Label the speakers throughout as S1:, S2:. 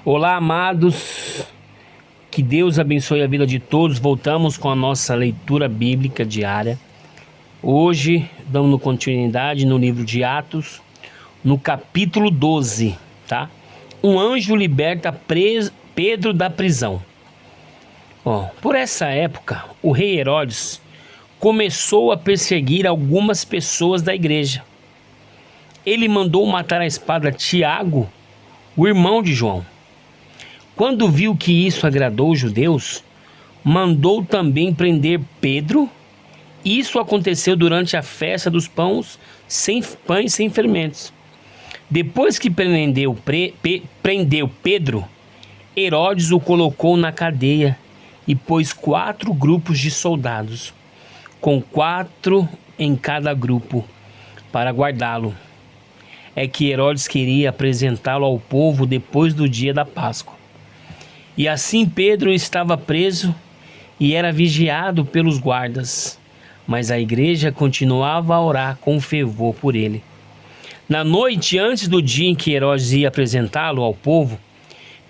S1: Olá, amados, que Deus abençoe a vida de todos. Voltamos com a nossa leitura bíblica diária. Hoje, dando continuidade no livro de Atos, no capítulo 12, tá? Um anjo liberta Pedro da prisão. Por essa época, o rei Herodes começou a perseguir algumas pessoas da igreja. Ele mandou matar à espada Tiago, o irmão de João. Quando viu que isso agradou os judeus, mandou também prender Pedro. Isso aconteceu durante a festa dos pães sem fermentos. Depois que prendeu Pedro, Herodes o colocou na cadeia e pôs 4 grupos de soldados, com 4 em cada grupo, para guardá-lo. É que Herodes queria apresentá-lo ao povo depois do dia da Páscoa. E assim Pedro estava preso e era vigiado pelos guardas, mas a igreja continuava a orar com fervor por ele. Na noite antes do dia em que Herodes ia apresentá-lo ao povo,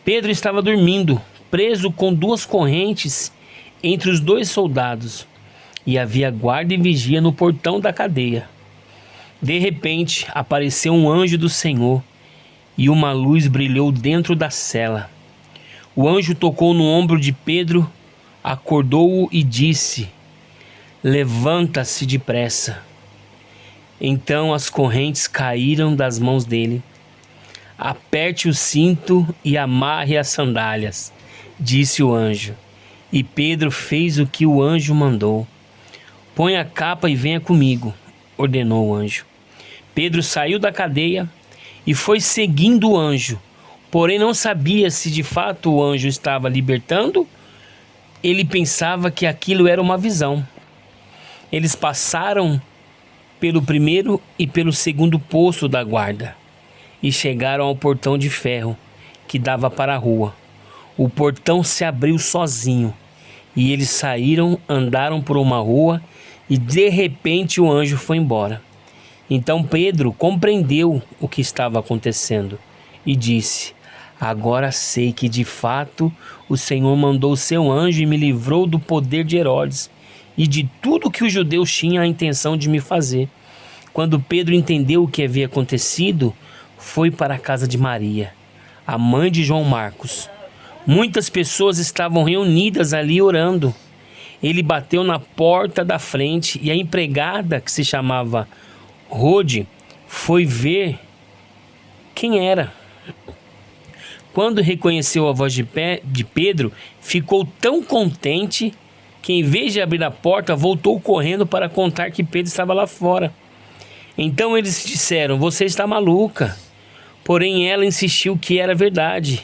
S1: Pedro estava dormindo, preso com 2 correntes entre os 2 soldados, e havia guarda e vigia no portão da cadeia. De repente apareceu um anjo do Senhor e uma luz brilhou dentro da cela. O anjo tocou no ombro de Pedro, acordou-o e disse: "Levanta-se depressa." Então as correntes caíram das mãos dele. "Aperte o cinto e amarre as sandálias", disse o anjo. E Pedro fez o que o anjo mandou. "Põe a capa e venha comigo", ordenou o anjo. Pedro saiu da cadeia e foi seguindo o anjo. Porém não sabia se de fato o anjo estava libertando. Ele pensava que aquilo era uma visão. Eles passaram pelo primeiro e pelo segundo posto da guarda e chegaram ao portão de ferro que dava para a rua. O portão se abriu sozinho e eles saíram, andaram por uma rua e de repente o anjo foi embora. Então Pedro compreendeu o que estava acontecendo e disse: "Agora sei que de fato o Senhor mandou seu anjo e me livrou do poder de Herodes e de tudo que os judeus tinham a intenção de me fazer." Quando Pedro entendeu o que havia acontecido, foi para a casa de Maria, a mãe de João Marcos. Muitas pessoas estavam reunidas ali orando. Ele bateu na porta da frente e a empregada, que se chamava Rode, foi ver quem era. Quando reconheceu a voz de Pedro, ficou tão contente que, em vez de abrir a porta, voltou correndo para contar que Pedro estava lá fora. Então eles disseram: "Você está maluca." Porém ela insistiu que era verdade.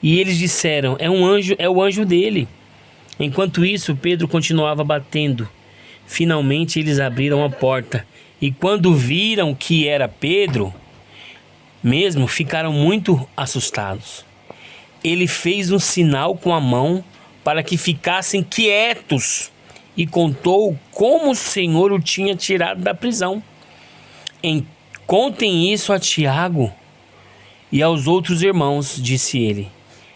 S1: E eles disseram: "É o anjo dele." Enquanto isso, Pedro continuava batendo. Finalmente eles abriram a porta. E quando viram que era Pedro mesmo, ficaram muito assustados. Ele fez um sinal com a mão para que ficassem quietos e contou como o Senhor o tinha tirado da prisão. "Contem isso a Tiago e aos outros irmãos", disse ele.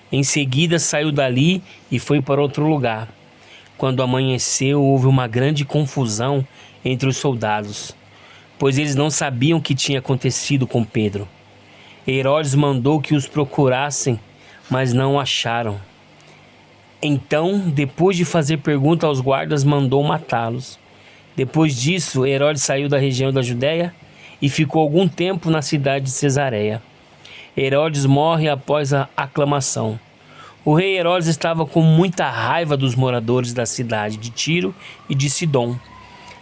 S1: Em seguida saiu dali e foi para outro lugar. Quando amanheceu, houve uma grande confusão entre os soldados, pois eles não sabiam o que tinha acontecido com Pedro. Herodes mandou que os procurassem, mas não o acharam. Então, depois de fazer pergunta aos guardas, mandou matá-los. Depois disso, Herodes saiu da região da Judéia e ficou algum tempo na cidade de Cesareia. Herodes morre após a aclamação. O rei Herodes estava com muita raiva dos moradores da cidade de Tiro e de Sidom.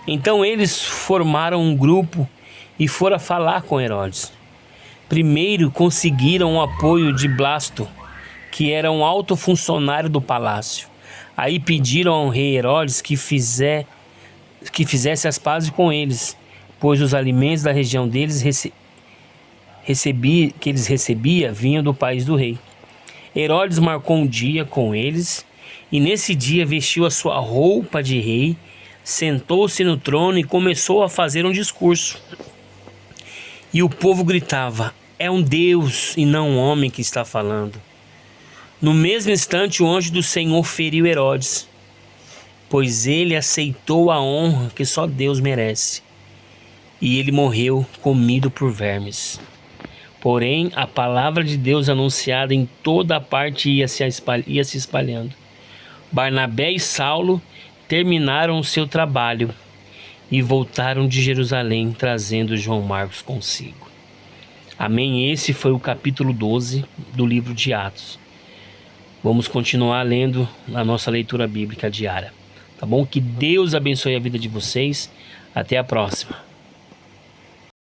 S1: Então eles formaram um grupo e foram falar com Herodes. Primeiro conseguiram o apoio de Blasto, que era um alto funcionário do palácio. Aí pediram ao rei Herodes que fizesse as pazes com eles, pois os alimentos da região deles que eles recebiam vinham do país do rei. Herodes marcou um dia com eles e nesse dia vestiu a sua roupa de rei, sentou-se no trono e começou a fazer um discurso. E o povo gritava: "É um Deus e não um homem que está falando." No mesmo instante, o anjo do Senhor feriu Herodes, pois ele aceitou a honra que só Deus merece, e ele morreu comido por vermes. Porém, a palavra de Deus anunciada em toda a parte ia se espalhando. Barnabé e Saulo terminaram o seu trabalho e voltaram de Jerusalém, trazendo João Marcos consigo. Amém? Esse foi o capítulo 12 do livro de Atos. Vamos continuar lendo a nossa leitura bíblica diária. Tá bom? Que Deus abençoe a vida de vocês. Até a próxima.